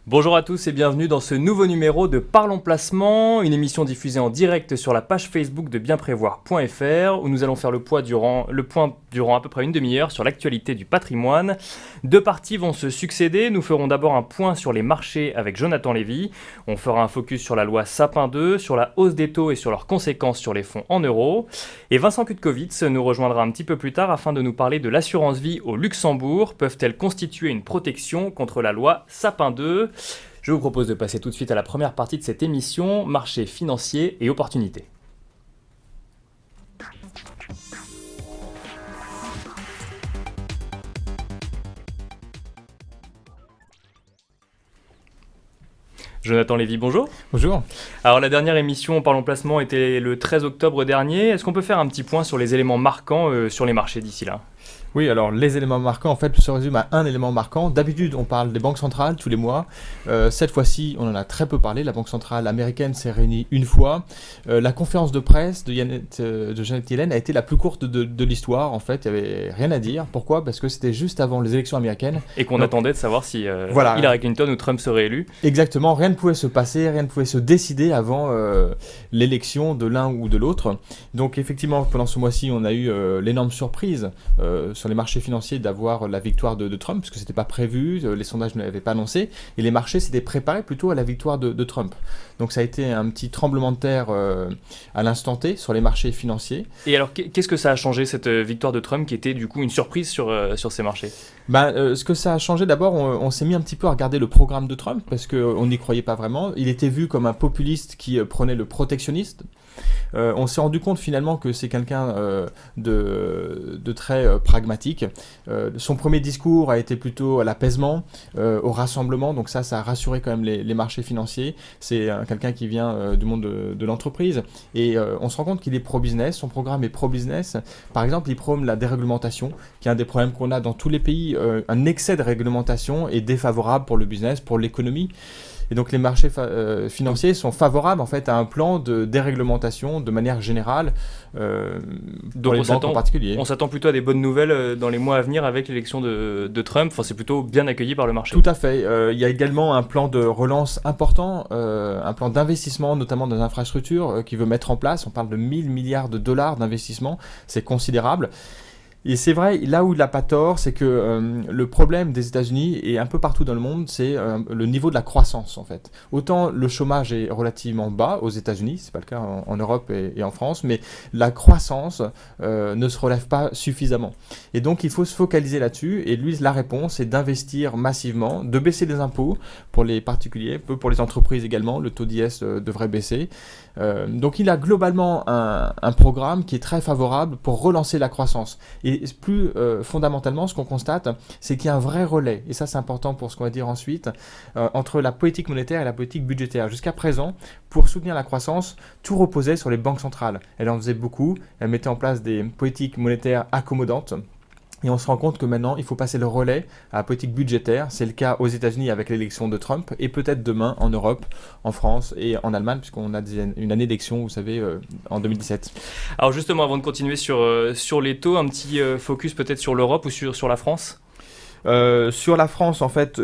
Bonjour à tous et bienvenue dans ce nouveau numéro de Parlons Placement, une émission diffusée en direct sur la page Facebook de bienprévoir.fr où nous allons faire le point durant à peu près une demi-heure sur l'actualité du patrimoine. Deux parties vont se succéder. Nous ferons d'abord un point sur les marchés avec Jonathan Lévy. On fera un focus sur la loi Sapin 2, sur la hausse des taux et sur leurs conséquences sur les fonds en euros. Et Vincent Kutkowitz nous rejoindra un petit peu plus tard afin de nous parler de l'assurance vie au Luxembourg. Peuvent-elles constituer une protection contre la loi Sapin 2 ? Je vous propose de passer tout de suite à la première partie de cette émission, marché financier et opportunités. Jonathan Lévy, bonjour. Bonjour. Alors la dernière émission Parlons Placement était le 13 octobre dernier. Est-ce qu'on peut faire un petit point sur les éléments marquants sur les marchés d'ici là ? Oui, alors les éléments marquants, en fait, se résument à un élément marquant. D'habitude, on parle des banques centrales tous les mois. Cette fois-ci, on en a très peu parlé. La Banque centrale américaine s'est réunie une fois. La conférence de presse de Janet Yellen a été la plus courte de l'histoire. En fait, il n'y avait rien à dire. Pourquoi ? Parce que c'était juste avant les élections américaines. Et qu'on attendait de savoir si voilà. Hillary Clinton ou Trump serait élu. Exactement, rien ne pouvait se passer, rien ne pouvait se décider avant l'élection de l'un ou de l'autre. Donc effectivement, pendant ce mois-ci, on a eu l'énorme surprise sur les marchés financiers d'avoir la victoire de Trump, parce que ce n'était pas prévu, les sondages ne l'avaient pas annoncé, et les marchés s'étaient préparés plutôt à la victoire de Trump. Donc ça a été un petit tremblement de terre à l'instant T sur les marchés financiers. Et alors, qu'est-ce que ça a changé, cette victoire de Trump, qui était du coup une surprise sur ces marchés ? Ce que ça a changé, d'abord, on s'est mis un petit peu à regarder le programme de Trump, parce qu'on n'y croyait pas vraiment. Il était vu comme un populiste qui prenait le protectionniste. On s'est rendu compte finalement que c'est quelqu'un de très pragmatique. Son premier discours a été plutôt à l'apaisement, au rassemblement, donc ça a rassuré quand même les marchés financiers. C'est quelqu'un qui vient du monde de l'entreprise et on se rend compte qu'il est pro-business, son programme est pro-business. Par exemple, il prône la déréglementation, qui est un des problèmes qu'on a dans tous les pays. Un excès de réglementation est défavorable pour le business, pour l'économie. Et donc les marchés financiers sont favorables en fait à un plan de déréglementation de manière générale pour les banques en particulier. On s'attend plutôt à des bonnes nouvelles dans les mois à venir avec l'élection de Trump. Enfin, c'est plutôt bien accueilli par le marché. Tout à fait. Il y a également un plan de relance important, un plan d'investissement notamment dans les infrastructures qui veut mettre en place. On parle de 1000 milliards de dollars d'investissement. C'est considérable. Et c'est vrai, là où il n'a pas tort, c'est que le problème des États-Unis et un peu partout dans le monde, c'est le niveau de la croissance en fait. Autant le chômage est relativement bas aux États-Unis, c'est pas le cas en Europe et en France, mais la croissance ne se relève pas suffisamment. Et donc il faut se focaliser là-dessus. Et lui, la réponse est d'investir massivement, de baisser les impôts pour les particuliers, peu pour les entreprises également. Le taux d'IS devrait baisser. Donc il a globalement un programme qui est très favorable pour relancer la croissance. Et plus fondamentalement, ce qu'on constate, c'est qu'il y a un vrai relais, et ça c'est important pour ce qu'on va dire ensuite, entre la politique monétaire et la politique budgétaire. Jusqu'à présent, pour soutenir la croissance, tout reposait sur les banques centrales. Elles en faisaient beaucoup, elles mettaient en place des politiques monétaires accommodantes. Et on se rend compte que maintenant, il faut passer le relais à la politique budgétaire. C'est le cas aux États-Unis avec l'élection de Trump et peut-être demain en Europe, en France et en Allemagne, puisqu'on a une année d'élection, vous savez, en 2017. Alors justement, avant de continuer sur les taux, un petit focus peut-être sur l'Europe ou sur la France ? Sur la France, en fait,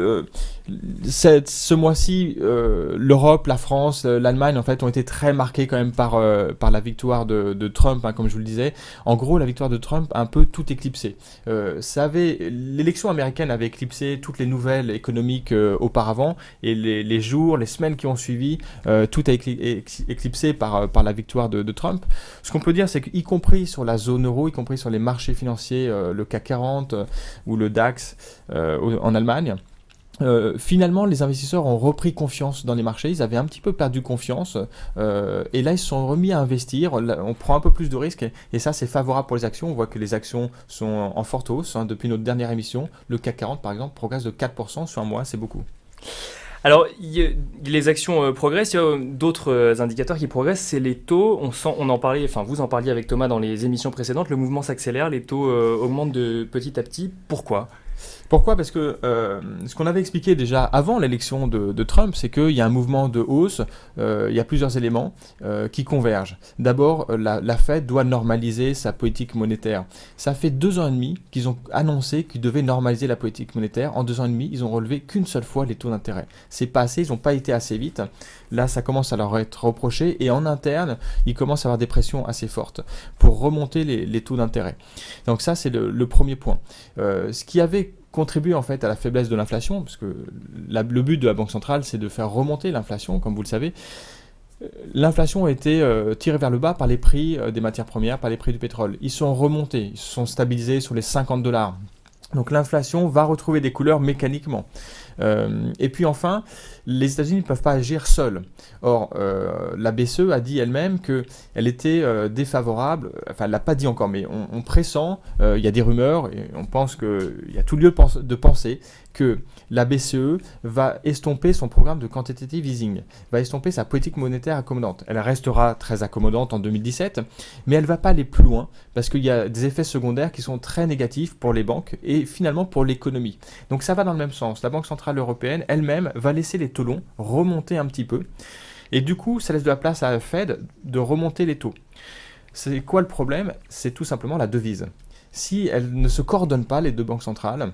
ce mois-ci, l'Europe, la France, l'Allemagne, en fait, ont été très marqués quand même par la victoire de Trump, hein, comme je vous le disais. En gros, la victoire de Trump a un peu tout éclipsé. L'élection américaine avait éclipsé toutes les nouvelles économiques auparavant, et les jours, les semaines qui ont suivi, tout a éclipsé par la victoire de Trump. Ce qu'on peut dire, c'est qu'y compris sur la zone euro, y compris sur les marchés financiers, le CAC 40 ou le DAX en Allemagne, finalement, les investisseurs ont repris confiance dans les marchés. Ils avaient un petit peu perdu confiance et là, ils se sont remis à investir. On prend un peu plus de risques et ça, c'est favorable pour les actions. On voit que les actions sont en forte hausse. Depuis notre dernière émission, le CAC 40, par exemple, progresse de 4% sur un mois. C'est beaucoup. Alors, les actions progressent, il y a d'autres indicateurs qui progressent, c'est les taux. On en parlait, enfin vous en parliez avec Thomas dans les émissions précédentes, le mouvement s'accélère, les taux augmentent de petit à petit. Pourquoi ? Pourquoi ? Parce que ce qu'on avait expliqué déjà avant l'élection de Trump, c'est qu'il y a un mouvement de hausse, il y a plusieurs éléments qui convergent. D'abord, la Fed doit normaliser sa politique monétaire. Ça fait 2 ans et demi qu'ils ont annoncé qu'ils devaient normaliser la politique monétaire. En 2 ans et demi, ils ont relevé qu'une seule fois les taux d'intérêt. C'est pas assez, ils n'ont pas été assez vite. Là, ça commence à leur être reproché et en interne, ils commencent à avoir des pressions assez fortes pour remonter les taux d'intérêt. Donc ça, c'est le premier point. Ce qui avait contribue en fait à la faiblesse de l'inflation, parce que le but de la Banque centrale, c'est de faire remonter l'inflation, comme vous le savez. L'inflation a été tirée vers le bas par les prix des matières premières, par les prix du pétrole. Ils sont remontés, ils se sont stabilisés sur les $50. Donc l'inflation va retrouver des couleurs mécaniquement. Et puis enfin, les États-Unis ne peuvent pas agir seuls. Or, la BCE a dit elle-même qu'elle était défavorable, enfin elle ne l'a pas dit encore, mais on pressent, il y a des rumeurs, et on pense qu'il y a tout lieu de penser que la BCE va estomper son programme de quantitative easing, va estomper sa politique monétaire accommodante. Elle restera très accommodante en 2017, mais elle ne va pas aller plus loin, parce qu'il y a des effets secondaires qui sont très négatifs pour les banques et finalement pour l'économie. Donc ça va dans le même sens. La Banque centrale européenne elle-même va laisser les taux longs remonter un petit peu, et du coup ça laisse de la place à la Fed de remonter les taux. C'est quoi le problème ? C'est tout simplement la devise. Si elles ne se coordonnent pas, les deux banques centrales,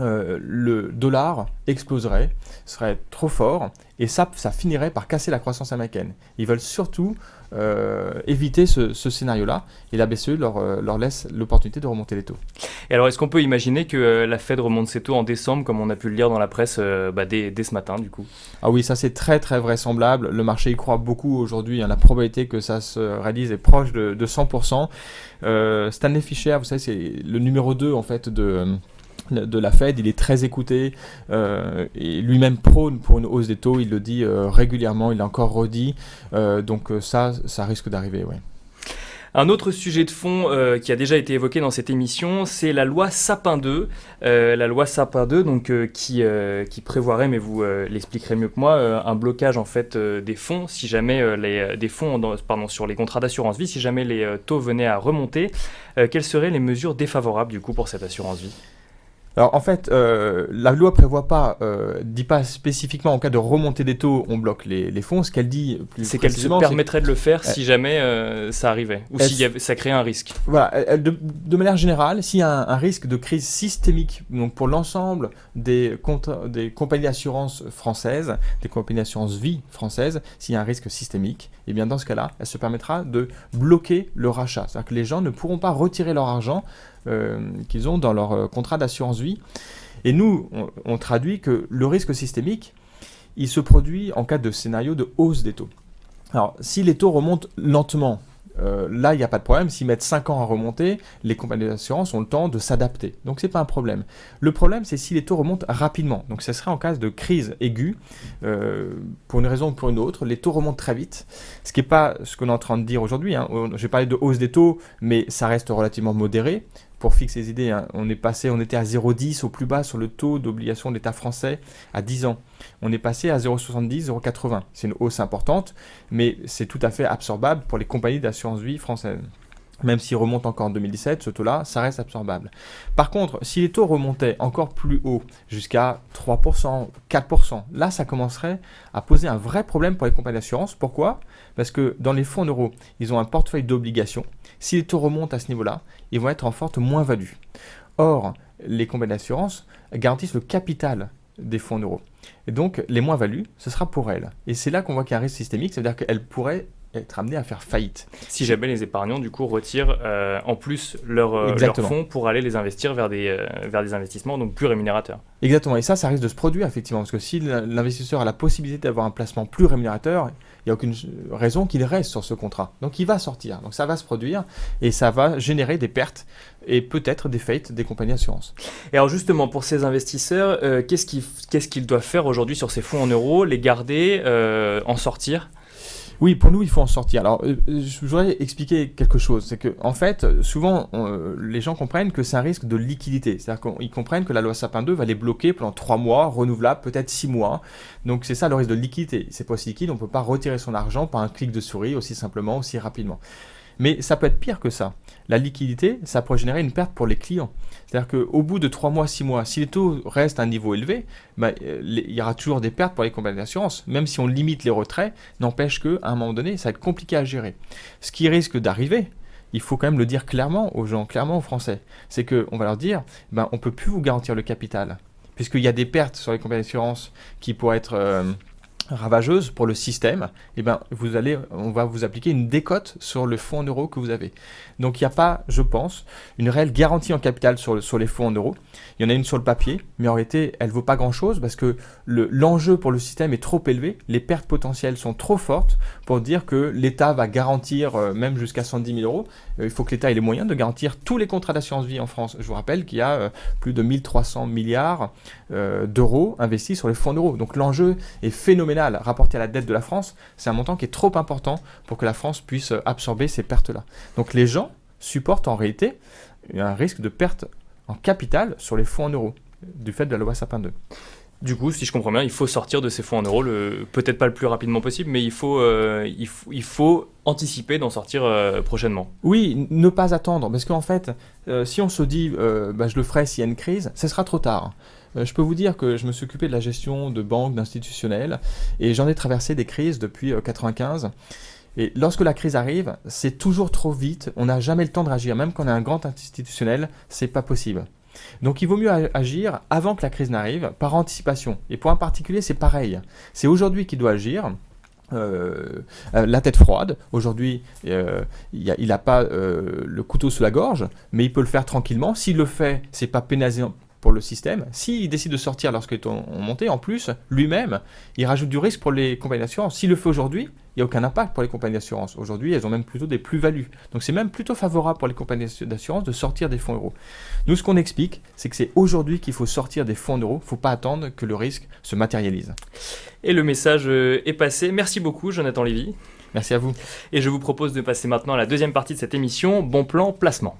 le dollar exploserait, serait trop fort, et ça finirait par casser la croissance américaine. Ils veulent surtout éviter ce scénario-là, et la BCE leur laisse l'opportunité de remonter les taux. Et alors, est-ce qu'on peut imaginer que la Fed remonte ses taux en décembre, comme on a pu le lire dans la presse dès ce matin, du coup ? Ah oui, ça c'est très très vraisemblable. Le marché y croit beaucoup aujourd'hui. La probabilité que ça se réalise est proche de 100%. Stanley Fischer, vous savez, c'est le numéro 2 en fait de la Fed, il est très écouté et lui-même prône pour une hausse des taux, il le dit régulièrement, il l'a encore redit, donc ça risque d'arriver, ouais. Un autre sujet de fond qui a déjà été évoqué dans cette émission, c'est la loi Sapin 2. La loi Sapin 2 donc, qui prévoirait, mais vous l'expliquerez mieux que moi, un blocage en fait, des fonds, si jamais des fonds sur les contrats d'assurance vie, si jamais les taux venaient à remonter. Quelles seraient les mesures défavorables du coup pour cette assurance vie ? Alors en fait, la loi dit pas spécifiquement en cas de remontée des taux, on bloque les fonds. Ce qu'elle dit plus c'est qu'elle se permettrait de le faire si jamais ça arrivait, ou si ça crée un risque. Voilà, de manière générale, s'il y a un risque de crise systémique, donc pour l'ensemble des compagnies d'assurance françaises, des compagnies d'assurance vie françaises, s'il y a un risque systémique, et bien dans ce cas-là, elle se permettra de bloquer le rachat. C'est-à-dire que les gens ne pourront pas retirer leur argent qu'ils ont dans leur contrat d'assurance vie. Et nous, on traduit que le risque systémique, il se produit en cas de scénario de hausse des taux. Alors, si les taux remontent lentement, là, il n'y a pas de problème. S'ils mettent 5 ans à remonter, les compagnies d'assurance ont le temps de s'adapter. Donc, ce n'est pas un problème. Le problème, c'est si les taux remontent rapidement. Donc, ce serait en cas de crise aiguë, pour une raison ou pour une autre. Les taux remontent très vite, ce qui n'est pas ce qu'on est en train de dire aujourd'hui. J'ai parlé de hausse des taux, mais ça reste relativement modéré. Pour fixer les idées, on était à 0,10 au plus bas sur le taux d'obligation de l'État français à 10 ans. On est passé à 0,70, 0,80. C'est une hausse importante, mais c'est tout à fait absorbable pour les compagnies d'assurance vie françaises. Même s'il remonte encore en 2017, ce taux-là, ça reste absorbable. Par contre, si les taux remontaient encore plus haut, jusqu'à 3%, 4%, là, ça commencerait à poser un vrai problème pour les compagnies d'assurance. Pourquoi ? Parce que dans les fonds en euros, ils ont un portefeuille d'obligations. Si les taux remontent à ce niveau-là, ils vont être en forte moins-value. Or, les compagnies d'assurance garantissent le capital des fonds en euros. Et donc, les moins-values, ce sera pour elles. Et c'est là qu'on voit qu'il y a un risque systémique, c'est-à-dire qu'elles pourraient être amenées à faire faillite. Si jamais les épargnants, du coup, retirent en plus leurs fonds pour aller les investir vers des investissements donc plus rémunérateurs. Exactement, et ça risque de se produire, effectivement, parce que si l'investisseur a la possibilité d'avoir un placement plus rémunérateur, il n'y a aucune raison qu'il reste sur ce contrat. Donc il va sortir, donc ça va se produire, et ça va générer des pertes, et peut-être des faillites des compagnies d'assurance. Et alors justement, pour ces investisseurs, qu'est-ce qu'ils doivent faire aujourd'hui sur ces fonds en euros ? Les garder, en sortir ? Oui, pour nous, il faut en sortir. Alors, je voudrais expliquer quelque chose. C'est que, en fait, souvent, les gens comprennent que c'est un risque de liquidité. C'est-à-dire qu'ils comprennent que la loi Sapin 2 va les bloquer pendant 3 mois, renouvelable, peut-être 6 mois. Donc, c'est ça le risque de liquidité. C'est pas aussi liquide, on ne peut pas retirer son argent par un clic de souris aussi simplement, aussi rapidement. Mais ça peut être pire que ça. La liquidité, ça pourrait générer une perte pour les clients. C'est-à-dire qu'au bout de 3 mois, 6 mois, si les taux restent à un niveau élevé, il y aura toujours des pertes pour les compagnies d'assurance. Même si on limite les retraits, n'empêche qu'à un moment donné, ça va être compliqué à gérer. Ce qui risque d'arriver, il faut quand même le dire clairement aux gens, clairement aux Français, c'est qu'on va leur dire, on ne peut plus vous garantir le capital, puisqu'il y a des pertes sur les compagnies d'assurance qui pourraient être ravageuses pour le système, on va vous appliquer une décote sur le fonds en euros que vous avez. Donc il n'y a pas, je pense, une réelle garantie en capital sur les fonds en euros. Il y en a une sur le papier, mais en réalité, elle ne vaut pas grand-chose parce que l'enjeu pour le système est trop élevé, les pertes potentielles sont trop fortes pour dire que l'État va garantir même jusqu'à 110 000 euros. Il faut que l'État ait les moyens de garantir tous les contrats d'assurance vie en France. Je vous rappelle qu'il y a plus de 1300 milliards d'euros investis sur les fonds en euros. Donc l'enjeu est phénoménal rapporté à la dette de la France. C'est un montant qui est trop important pour que la France puisse absorber ces pertes-là. Donc les gens supportent en réalité un risque de perte en capital sur les fonds en euros du fait de la loi Sapin 2. Du coup, si je comprends bien, il faut sortir de ces fonds en euros, peut-être pas le plus rapidement possible, mais il faut anticiper d'en sortir prochainement. Oui, ne pas attendre, parce qu'en fait, si on se dit je le ferai s'il y a une crise, ce sera trop tard. Je peux vous dire que je me suis occupé de la gestion de banques, d'institutionnels, et j'en ai traversé des crises depuis 1995. Et lorsque la crise arrive, c'est toujours trop vite, on n'a jamais le temps de réagir. Même quand on est un grand institutionnel, c'est pas possible. Donc il vaut mieux agir avant que la crise n'arrive, par anticipation. Et pour un particulier, c'est pareil. C'est aujourd'hui qu'il doit agir. La tête froide. Aujourd'hui, il n'a pas le couteau sous la gorge, mais il peut le faire tranquillement. S'il le fait, c'est pas pénalisant pour le système. S'il décide de sortir lorsque les taux ont monté, en plus, lui-même, il rajoute du risque pour les compagnies d'assurance. S'il le fait aujourd'hui, il n'y a aucun impact pour les compagnies d'assurance. Aujourd'hui, elles ont même plutôt des plus-values. Donc c'est même plutôt favorable pour les compagnies d'assurance de sortir des fonds euros. Nous, ce qu'on explique, c'est que c'est aujourd'hui qu'il faut sortir des fonds euros. Il ne faut pas attendre que le risque se matérialise. Et le message est passé. Merci beaucoup, Jonathan Lévy. Merci à vous. Et je vous propose de passer maintenant à la deuxième partie de cette émission, Bon plan placement.